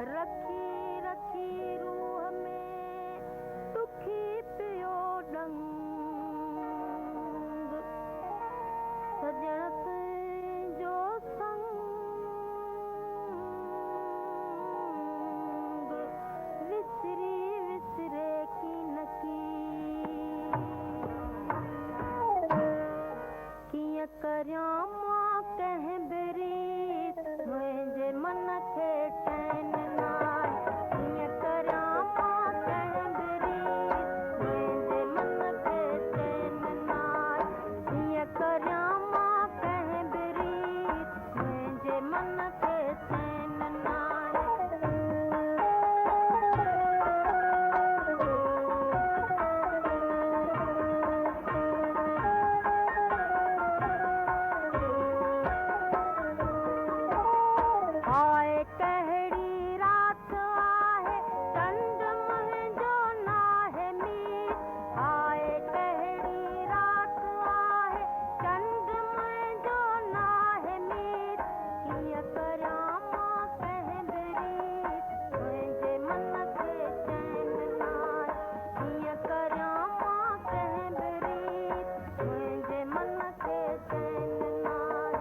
रखी रखी रूह में दुखी पियो डंग सजण तुंहिंजो संग विसरी विसरे की न कीअं करियां मां कंहिं बिरीत मुंहिंजे मन खे चैन नाहे कीअं करियां मां कंहिं बिरीत मुंहिंजे मन खे चैन नाहे कीअं करियां मां कंहिं बिरीत मुंहिंजे मन खे चैन नाहे हाय कहिड़ी रात आहे चंड मुंहिंजो नाहे मीत हाय कहिड़ी रात आहे चंड मुंहिंजो नाहे मीत कीअं करियां मां कंहिं बिरीत मुंहिंजे मन खे चैन नाहे कीअं करियां मां कंहिं बिरीत मुंहिंजे मन खे चैन नाहे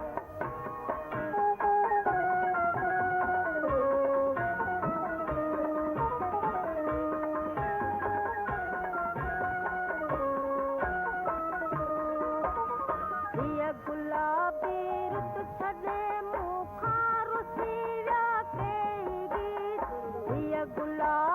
हीअ गुलाबी रुत छॾे मूंखां रुसी विया कई गीत हीअ गुलाबी